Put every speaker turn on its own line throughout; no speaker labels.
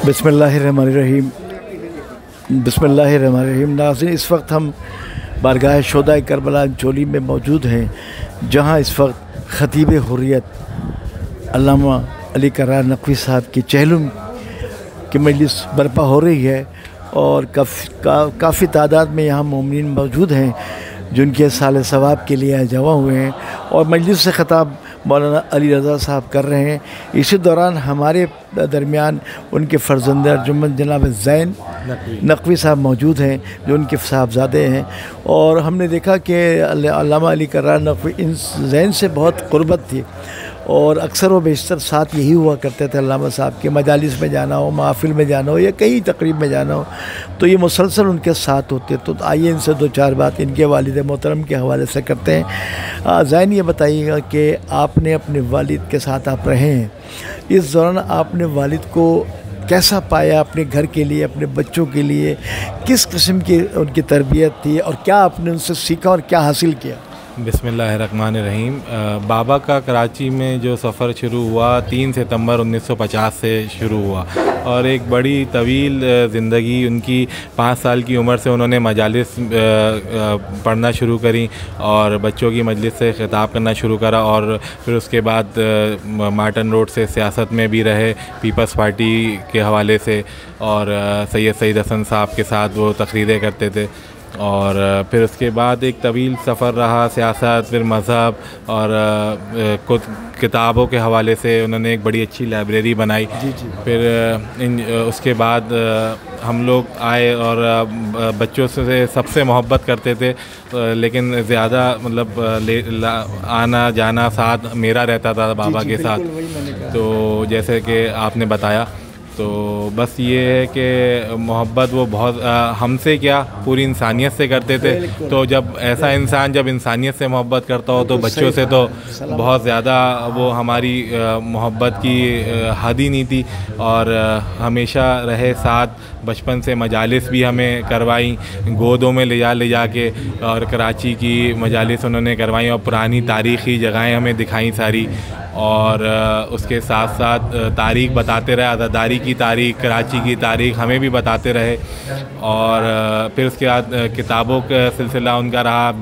बिस्मिल्लाहिर्रहमानिर्रहीम। बिस्मिल्लाहिर्रहमानिर्रहीम। नाज़रीन, इस वक्त हम बारगाह शोदा करबला चोली में मौजूद हैं, जहां इस वक्त ख़तीब हुर्रियत अल्लामा अली करार नकवी साहब की चहलुम की मजलिस बर्पा हो रही है और काफ़ी तादाद में यहाँ मोमिनीन मौजूद हैं जो उनके साल सवाब के लिए जमा हुए हैं और मजलिस से ख़ताब मौलाना अली रज़ा साहब कर रहे हैं। इसी दौरान हमारे दरमियान उनके फ़र्जंद अर्जुमंद जनाब ज़ैन नकवी साहब मौजूद हैं जो उनके साहबजादे हैं, और हमने देखा कि अल्लामा अली करार नकवी इन ज़ैन से बहुत क़ुर्बत थी और अक्सर व बेशतर साथ यही हुआ करते थे। अल्लामा साहब के मजालिस में जाना हो, महफ़िल में जाना हो या कहीं तकरीब में जाना हो तो ये मुसलसल उनके साथ होते। तो आइए इनसे दो चार बात इनके वालिद मोहतरम के हवाले से करते हैं। ज़ैन, ये बताइएगा कि आपने अपने वालिद के साथ आप रहे हैं, इस दौरान आपने वालिद को कैसा पाया, अपने घर के लिए, अपने बच्चों के लिए किस किस्म की उनकी तरबियत थी और क्या आपने उनसे सीखा और क्या हासिल किया?
बिस्मिल्लाहिर्रहमानिर्रहीम। बाबा का कराची में जो सफ़र शुरू हुआ 3 सितंबर 1950 से शुरू हुआ और एक बड़ी तवील ज़िंदगी उनकी 5 साल की उम्र से उन्होंने मजालिस पढ़ना शुरू करी और बच्चों की मजलिस से ख़िताब करना शुरू करा और फिर उसके बाद मार्टन रोड से सियासत में भी रहे पीपल्स पार्टी के हवाले से, और सैयद हसन साहब के साथ वो तकरीरें करते थे। और फिर उसके बाद एक तवील सफ़र रहा सियासत, फिर मज़हब और कुछ किताबों के हवाले से उन्होंने एक बड़ी अच्छी लाइब्रेरी बनाई। फिर उसके बाद हम लोग आए और बच्चों से सबसे मोहब्बत करते थे, लेकिन ज़्यादा मतलब आना जाना साथ मेरा रहता था बाबा के साथ। तो जैसे कि आपने बताया, तो बस ये है कि मोहब्बत वो बहुत हमसे क्या पूरी इंसानियत से करते थे। तो जब ऐसा इंसान जब इंसानियत से मोहब्बत करता हो तो बच्चों से तो बहुत ज़्यादा वो हमारी मोहब्बत की हद ही नहीं थी, और हमेशा रहे साथ। बचपन से मजालिस भी हमें करवाई, गोदों में ले जा के, और कराची की मजालिस उन्होंने करवाई और पुरानी तारीख़ी जगहें हमें दिखाई सारी, और उसके साथ साथ तारीख़ बताते रहे, आज़ादारी की तारीख़, कराची की तारीख़ हमें भी बताते रहे। और फिर उसके बाद किताबों का सिलसिला उनका रहा।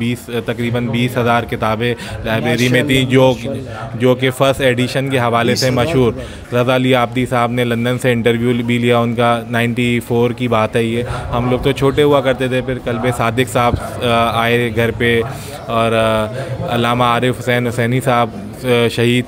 तकरीबन 20,000 किताबें लाइब्रेरी में थी जो कि फ़र्स्ट एडिशन के हवाले से मशहूर। रज़ा अली आबदी साहब ने लंदन से इंटरव्यू भी लिया उनका, 94 की बात है ये। हम लोग तो छोटे हुआ करते थे। फिर कल्बे सादिक साहब आए घर पे, और अल्लामा आरिफ हुसैन हुसैनी साहब शहीद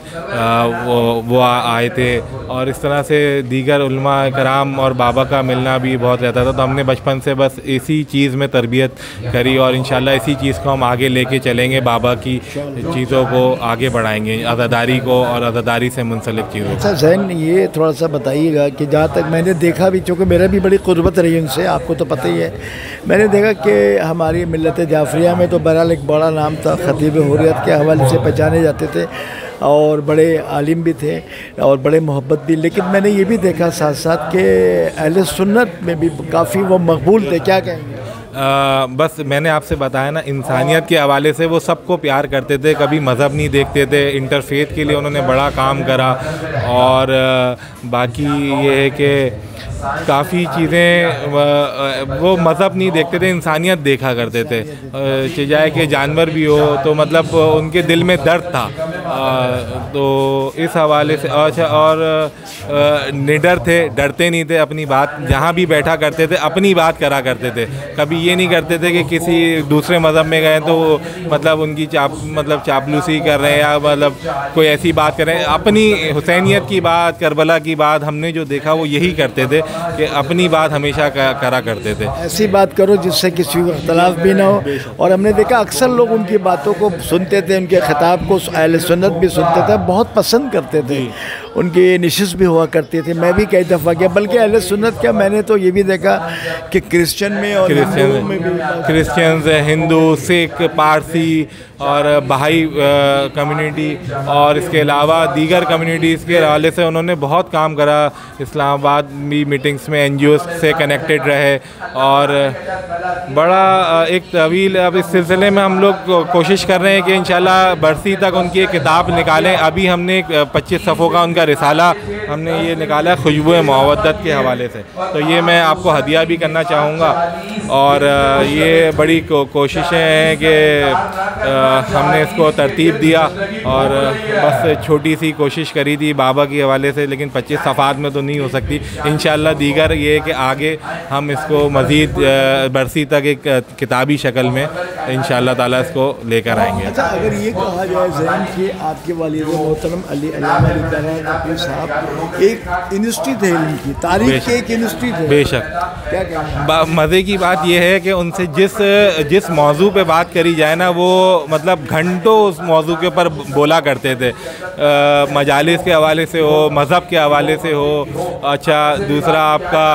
वो आए थे, और इस तरह से दीगर उलमा कराम और बाबा का मिलना भी बहुत रहता था। तो हमने बचपन से बस इसी चीज़ में तरबियत करी और इंशाल्लाह इसी चीज़ को हम आगे लेके चलेंगे, बाबा की चीज़ों को आगे बढ़ाएंगे, आज़ादारी को और आज़ादारी से मुंसलिक चीज़ों को।
अच्छा ज़ैन, ये थोड़ा सा बताइएगा कि जहाँ तक मैंने देखा भी, चूँकि मेरा भी बड़ी क़ुर्बत रही उनसे, आपको तो पता ही है, मैंने देखा कि हमारी मिल्लत जाफरिया में तो बहरहाल एक बड़ा नाम था, ख़तीब हुर्रियत के हवाले से पहचाने जाते थे और बड़े आलिम भी थे और बड़े मोहब्बत भी। लेकिन मैंने ये भी देखा साथ साथ कि अहले सुन्नत में भी काफ़ी वो मकबूल थे। क्या कहेंगे?
बस मैंने आपसे बताया ना, इंसानियत के हवाले से वो सबको प्यार करते थे, कभी मज़हब नहीं देखते थे। इंटरफेथ के लिए उन्होंने बड़ा काम करा, और बाकी ये है कि काफ़ी चीज़ें वो मज़हब नहीं देखते थे, इंसानियत देखा करते थे। चाहे कि जानवर भी हो तो मतलब उनके दिल में दर्द था। तो इस हवाले से अच्छा, और निडर थे, डरते नहीं थे, अपनी बात जहाँ भी बैठा करते थे अपनी बात करा करते थे। कभी ये नहीं करते थे कि किसी दूसरे मज़हब में गए तो मतलब उनकी चापलूसी कर रहे हैं या मतलब कोई ऐसी बात कर रहे हैं। अपनी हुसैनियत की बात, करबला की बात हमने जो देखा वो यही करते थे कि अपनी बात हमेशा करा करते थे।
ऐसी बात करो जिससे किसी को इख्तलाफ भी ना हो। और हमने देखा अक्सर लोग उनकी बातों को सुनते थे, उनके ख़िताब को अहले सुन्नत भी सुनते थे, बहुत पसंद करते थे, उनकी नशिस्त भी हुआ करती थी। मैं भी कई दफ़ा गया, बल्कि अहले सुन्नत क्या, मैंने तो ये भी देखा कि क्रिश्चियन में और
क्रिश्चियंस, हिंदू, सिख, पारसी और बहाई कम्युनिटी और इसके अलावा दीगर कम्युनिटीज़ के हवाले से उन्होंने बहुत काम करा। इस्लामाबाद भी मीटिंग्स में NGOs से कनेक्टेड रहे और बड़ा एक तवील। अब इस सिलसिले में हम लोग कोशिश कर रहे हैं कि इंशाल्लाह बरसी तक उनकी एक किताब निकालें। अभी हमने 25 सफ़ों का उनका रिसाला हमने ये निकाला है खुशबू मवद्दत के हवाले से, तो ये मैं आपको हदिया भी करना चाहूँगा। और ये बड़ी कोशिशें हैं कि हमने इसको तरतीब दिया और बस छोटी सी कोशिश करी थी बाबा के हवाले से, लेकिन 25 सफ़ात में तो नहीं हो सकती। इंशाअल्लाह दीगर ये है कि आगे हम इसको मज़ीद बरसी तक एक किताबी शक्ल में इंशाअल्लाह ताला इसको लेकर आएंगे।
अच्छा, अगर ये कहा जाए ज़ैन कि आपके वालिद मोहतरम अल्लामा अली करार नकवी साहब एक इंस्टीट्यूट है, इनकी तारीख के एक इंस्टीट्यूट है।
बेशक,
क्या कहना
मज़े की बात यह है कि उनसे जिस मौजू पे बात करी जाए ना, वो मतलब घंटों उस मौजू के ऊपर बोला करते थे। मजालिस के हवाले से हो, मज़हब के हवाले से हो, अच्छा दूसरा आपका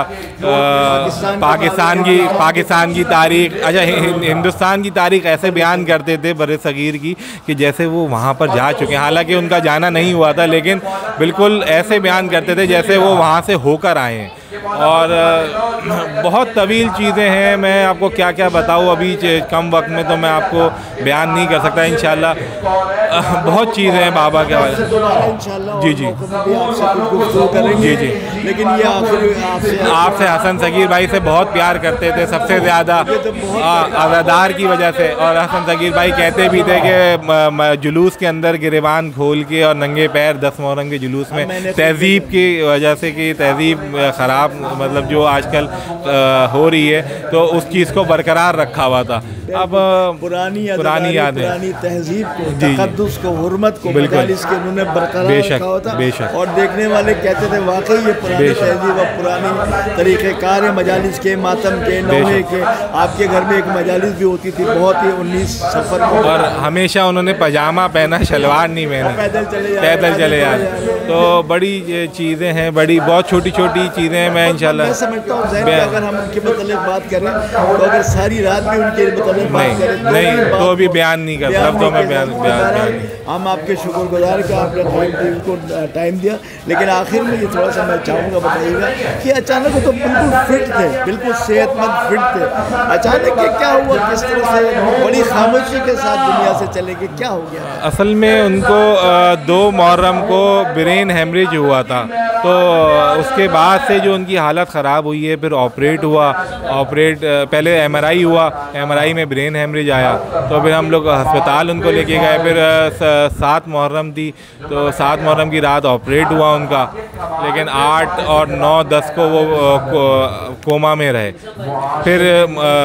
पाकिस्तान की तारीख़, अच्छा हिंदुस्तान की तारीख़ ऐसे बयान करते थे बरे सगीर की कि जैसे वो वहाँ पर जा चुके हैं। हालांकि उनका जाना नहीं हुआ था, लेकिन बिल्कुल ऐसे बयान करते थे जैसे वो वहाँ से होकर आए हैं। और बहुत तवील चीज़ें हैं, मैं आपको क्या क्या बताऊँ, अभी कम वक्त में तो मैं आपको बयान नहीं कर सकता। इंशाल्लाह बहुत चीज़ें हैं बाबा के हवाले से। जी जी, लेकिन ये आपसे हसन सगीर भाई से बहुत प्यार करते थे, सबसे ज़्यादा आज़ादार की वजह से। और हसन सगीर भाई कहते भी थे कि जुलूस के अंदर गिरेबान खोल के और नंगे पैर 10 मुहर्रम के जुलूस में तहज़ीब की वजह से, कि तहज़ीब ख़राब मतलब जो आजकल हो रही है, तो उस चीज़ को बरकरार रखा हुआ था। अब पुरानी यादें, पुरानी तहज़ीब को, तक़द्दुस को, हुर्मत को, मजालिस के उन्होंने बरकरार रखा हुआ था। बेशक, और देखने वाले कहते थे वाकई ये पुरानी तहज़ीब और पुरानी तरीक़ेकार है मजालिस के, मातम के, नौहे के। आपके घर में एक मजालिस भी होती थी, बहुत ही 19 सफ़र को, और हमेशा उन्होंने पजामा पहना, शलवार नहीं पहनी, पैदल चले जाए। तो बड़ी चीज़ें हैं, बहुत छोटी छोटी चीज़ें हैं। मैं इंशाल्लाह
मैं समझता हूँ अगर हम उनके मतलब बात करें तो अगर सारी रात भी उनके मतलब बात करें
तो भी बयान नहीं कर सकता। तो मैं बयान
हम आपके शुक्रगुजार कि आपने उनको टाइम दिया। लेकिन आखिर में ये थोड़ा सा मैं चाहूँगा बताइएगा कि अचानक वो तो बिल्कुल फिट थे, बिल्कुल सेहतमंद फिट थे, अचानक क्या हुआ, किस तरह से बड़ी खामोशी के साथ दुनिया से चले गए, क्या हो गया?
असल में उनको 2 मुहर्रम को ब्रेन हेमरेज हुआ था, तो उसके बाद से जो उनकी हालत ख़राब हुई है, फिर ऑपरेट हुआ, पहले MRI हुआ, MRI में ब्रेन हेमरेज आया, तो फिर हम लोग अस्पताल उनको लेके गए। फिर 7 मुहर्रम थी, तो 7 मुहर्रम की रात ऑपरेट हुआ उनका, लेकिन 8 और 9, 10 को वो कोमा में रहे। फिर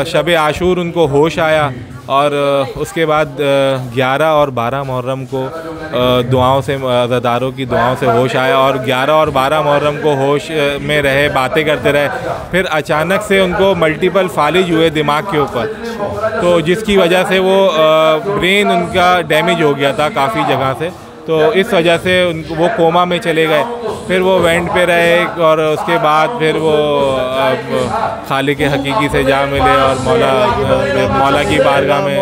शब आशूर उनको होश आया, और उसके बाद 11 और 12 मुहर्रम को दुआओं से, अज़ादारों की दुआओं से होश आया, और 11 और 12 मुहर्रम को होश में रहे, बातें करते रहे। फिर अचानक से उनको मल्टीपल फालिज हुए दिमाग के ऊपर, तो जिसकी वजह से वो ब्रेन उनका डैमेज हो गया था काफ़ी जगह से, तो इस वजह से वो कोमा में चले गए। फिर वो वेंट पे रहे, और उसके बाद फिर वो खालिक हकीकी से जा मिले, और मौला की बारगाह में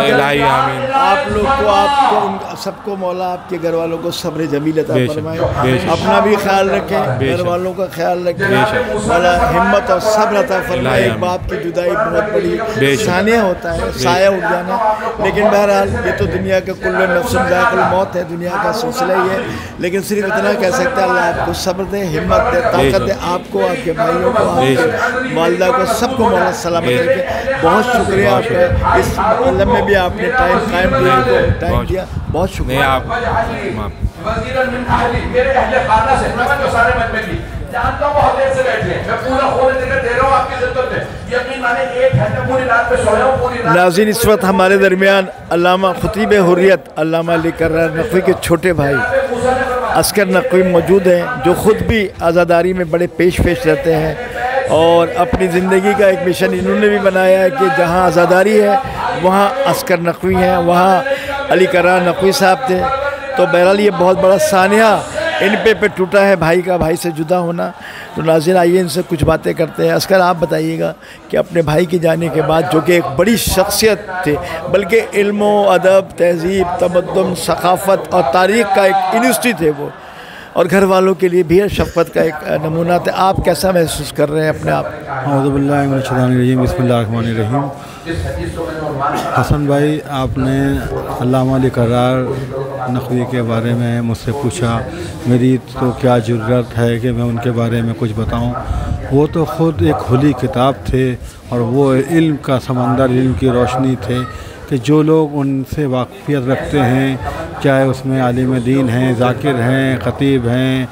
इलाही आमीन।
आप लोग को, आपको, सबको मौला आपके घर वालों को सब्र जमील अता फरमाए, अपना भी ख्याल रखें, घर वालों का ख्याल रखें, मौला हिम्मत और सब्र अता फरमाए। एक बाप की जुदाई बहुत बड़ी सानिया होता है, साया उठ जाना, लेकिन बहरहाल ये तो दुनिया के कुल्ल नफ्सुन ज़ाइक़ुल मौत है, दुनिया का सिलसिला ही है। लेकिन सिर्फ इतना कह सकते हैं, अल्लाह आपको सब्र दे, हिम्मत दे, ताकत दे, आपको, आपके भाइयों को, आपके वालिदा को, सबको मौला सलामत रखे। बहुत शुक्रिया आपका, इस आलम में भी आपने टाइम दिया, बहुत शुक्रिया। नाज़रीन, इस वक्त हमारे दरमियान अल्लामा ख़तीब हुर्रियत अल्लामा अली करार नकवी के छोटे भाई अस्कर नकवी मौजूद हैं, जो ख़ुद भी आज़ादारी में बड़े पेश रहते हैं, और अपनी ज़िंदगी का एक मिशन इन्होंने भी बनाया है कि जहाँ आज़ादारी है वहाँ अस्कर नकवी हैं, वहाँ अली करार नकवी साहब थे। तो बहरहाल ये बहुत बड़ा सानिया इन पे टूटा है, भाई का भाई से जुदा होना। तो नाज़रीन, आइए इनसे कुछ बातें करते हैं। अस्कर, आप बताइएगा कि अपने भाई के जाने के बाद, जो कि एक बड़ी शख्सियत थे, बल्कि इल्म अदब, तहज़ीब, तमद्दुन, सक़ाफ़त और तारीख़ का एक यूनिवर्सिटी थे वो, और घर वालों के लिए भी शफ़क़त का एक नमूना थे, आप कैसा महसूस कर रहे हैं अपने आप?
औज़ु बिल्लाहि मिनश शैतानिर रजीम, बिस्मिल्लाहिर्रहमानिर्रहीम। हसन भाई, आपने अल्लामा अली करार नकवी के बारे में मुझसे पूछा, मेरी तो क्या ज़रूरत है कि मैं उनके बारे में कुछ बताऊं। वो तो ख़ुद एक खुली किताब थे और वो इल्म का समंदर, इल्म की रोशनी थे कि जो लोग उनसे वाक़फ़ियत रखते हैं, चाहे उसमें आलिम दीन हैं, ज़ाकिर हैं, ख़तीब हैं,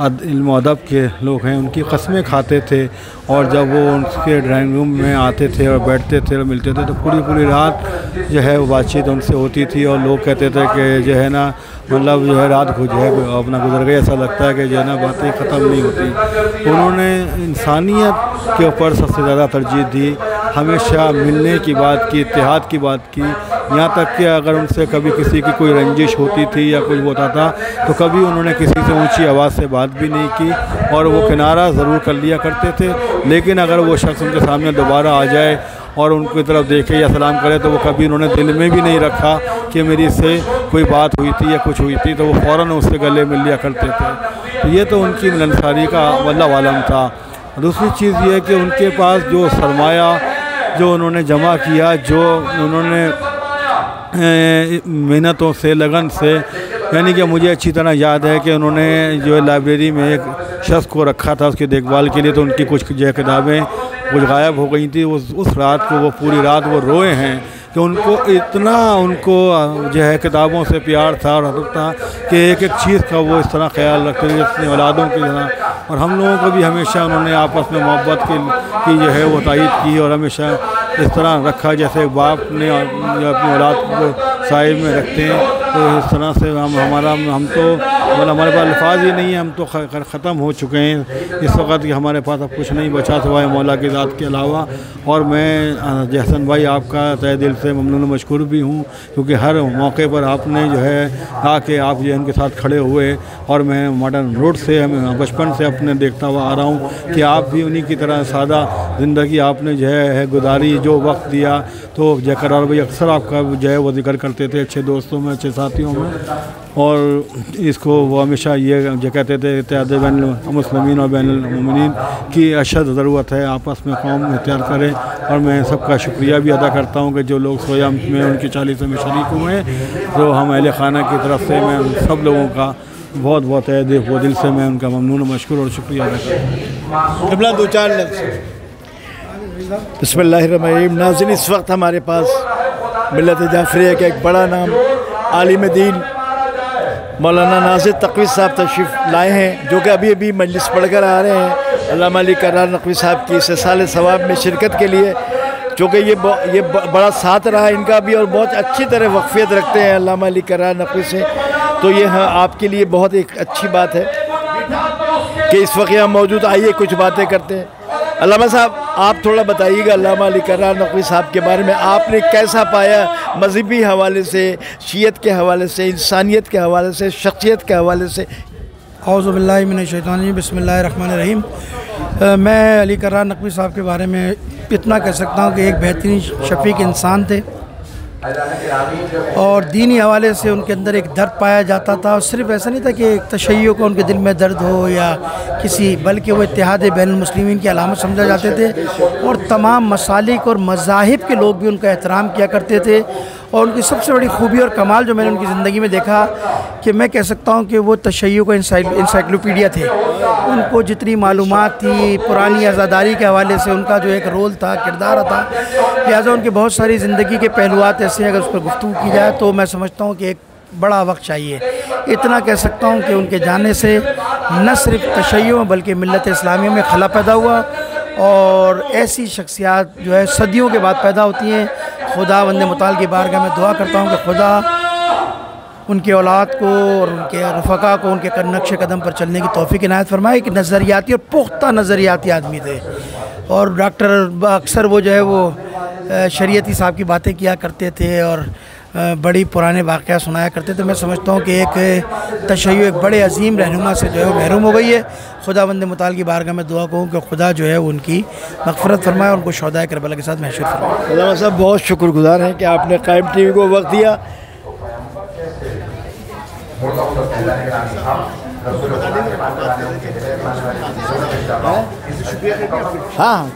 इल्म अदब के लोग हैं, उनकी कस्में खाते थे। और जब वो उनके ड्राइंग रूम में आते थे और बैठते थे और मिलते थे तो पूरी पूरी रात जो है वो बातचीत उनसे होती थी। और लोग कहते थे कि जो है ना, मतलब जो है रात को जो है अपना गुजर गया, ऐसा लगता है कि जो है ना बातें ख़त्म नहीं होती। उन्होंने इंसानियत के ऊपर सबसे ज़्यादा तरजीह दी, हमेशा मिलने की बात की, इत्तेहाद की बात की। यहाँ तक कि अगर उनसे कभी किसी की कोई रंजिश होती थी या कुछ होता था तो कभी उन्होंने किसी से ऊंची आवाज़ से बात भी नहीं की और वो किनारा ज़रूर कर लिया करते थे। लेकिन अगर वो शख्स उनके सामने दोबारा आ जाए और उनकी तरफ देखे या सलाम करे तो वो कभी उन्होंने दिल में भी नहीं रखा कि मेरी इससे कोई बात हुई थी या कुछ हुई थी, तो वो फ़ौरन उससे गले मिल लिया करते थे। तो ये तो उनकी मिलनसारी का वल्लाह आलम था। दूसरी चीज़ ये है कि उनके पास जो सरमाया जो उन्होंने जमा किया, जो उन्होंने मेहनतों से, लगन से, यानी कि मुझे अच्छी तरह याद है कि उन्होंने जो है लाइब्रेरी में एक शख्स को रखा था उसकी देखभाल के लिए, तो उनकी कुछ जो है किताबें कुछ गायब हो गई थी। उस रात को वो पूरी रात वो रोए हैं कि उनको इतना जो है किताबों से प्यार था और हसरत था कि एक एक चीज़ का वो इस तरह ख्याल रखते थे अपनी औलादों की तरह। और हम लोगों को भी हमेशा उन्होंने आपस में मोहब्बत की जो है वो तायद की और हमेशा इस तरह रखा जैसे बाप ने अपनी औलाद को साहिब में रखते हैं। तो इस तरह से हम तो मतलब हमारे पास अल्फाज ही नहीं है, हम तो ख़त्म हो चुके हैं इस वक्त कि हमारे पास अब कुछ नहीं बचा सिवाय मौला की ज़ात के अलावा। और मैं जहसन भाई आपका तहे दिल से ममनून मशकूर भी हूँ, क्योंकि हर मौके पर आपने जो है आके आप जो उनके साथ खड़े हुए। और मैं मॉडर्न रोड से बचपन से अपने देखता हुआ आ रहा हूँ कि आप भी उन्हीं की तरह सादा ज़िंदगी आपने जो है गुजारी, जो वक्त दिया। तो करार भाई अक्सर आपका जो है वो जिक्र करते थे अच्छे दोस्तों में, अच्छे साथियों में। और इसको वो हमेशा ये जो कहते थे इत्तेहाद बैन मुस्लिमीन और बैन मोमिनीन की अशद ज़रूरत है, आपस में कौम इख्तियार करें। और मैं सबका शुक्रिया भी अदा करता हूँ कि जो लोग सोया में उनकी 40 में शरीक हुए। तो हम अहले खाना की तरफ से मैं सब लोगों का बहुत बहुत दिल से मैं उनका ममनून मशकूर और शुक्रिया अदा करता हूँ।
दो चार लफ्ज़ बिस्मिल्लाहिर्रहमानिर्रहीम। नाज़रीन, इस वक्त हमारे पास मिल्लत जाफ़रिया का एक बड़ा नाम आलिम दीन मौलाना नाज़िर तक़वी साहब तशरीफ़ लाए हैं, जो कि अभी अभी मजलिस पढ़कर आ रहे हैं अल्लामा अली करार नक़वी साहब की इस्तिसाल सवाब में शिरकत के लिए। चूँकि ये बड़ा साथ रहा इनका भी और बहुत अच्छी तरह वक़फ़ियत रखते हैं अल्लामा अली करार नक़वी से। तो ये आपके लिए बहुत एक अच्छी बात है कि इस वक्त यहाँ मौजूद। आइए कुछ बातें करते हैं। अल्लामा साहब, आप थोड़ा बताइएगा अल्लामा अली करार नक़वी साहब के बारे में। आपने कैसा पाया मज़हबी हवाले से, शीयत के हवाले से, इंसानियत के हवाले से, शख्सियत के हवाले से?
औज़ु बिल्लाहि मिनश शैतानिर रजीम, बिस्मिल्लाहिर रहमानिर रहीम। मैं अली करार नक़वी साहब के बारे में इतना कह सकता हूँ कि एक बेहतरीन शफ़ीक इंसान थे और दीनी हवाले से उनके अंदर एक दर्द पाया जाता था। और सिर्फ़ ऐसा नहीं था कि एक तशय्युअ को उनके दिल में दर्द हो या किसी, बल्कि वो इत्तेहाद बैनुल मुस्लिमीन की अलामत समझा जाते थे। और तमाम मसालिक और मज़ाहिब के लोग भी उनका एहतराम किया करते थे। और उनकी सबसे बड़ी खूबी और कमाल जो मैंने उनकी ज़िंदगी में देखा कि मैं कह सकता हूँ कि वो तशय्युअ का इंसाइक्लोपीडिया थे। उनको जितनी मालूमात थी पुरानी आज़ादारी के हवाले से, उनका जो एक रोल था, किरदार था, लिहाजा उनकी बहुत सारी ज़िंदगी के पहलुआत ऐसे अगर उस पर गुफ्तगू की जाए तो मैं समझता हूँ कि एक बड़ा वक्त चाहिए। इतना कह सकता हूँ कि उनके जाने से न सिर्फ तशय्युअ बल्कि मिल्लत इस्लामिया में खला पैदा हुआ। और ऐसी शख्सियात जो है सदियों के बाद पैदा होती हैं। खुदा वंदे मुताल की बारगाह में दुआ करता हूँ कि खुदा उनके औलाद को और उनके रफ़क़ा को उनके नक्शे कदम पर चलने की तौफ़ीक़ इनायत फरमाए। कि नज़रियाती और पुख्ता नज़रियाती आदमी थे। और डॉक्टर अक्सर वो जो है वो शरीयती साहब की बातें किया करते थे और बड़ी पुराने वाक़या सुनाया करते थे। मैं समझता हूँ कि एक तशय्युअ एक बड़े अजीम रहनुमा से जो है वो महरूम हो गई है। खुदा वंदे मुताल की बारगाह में दुआ कहूँ कि खुदा जो है वो उनकी मग़फ़िरत फरमाए और उनको शोहदाए करबला के साथ महशूर फरमाए।
अल्लामा साहब, बहुत शुक्रगुज़ार हैं कि आपने कायम टीवी को वक्त दिया। हाँ।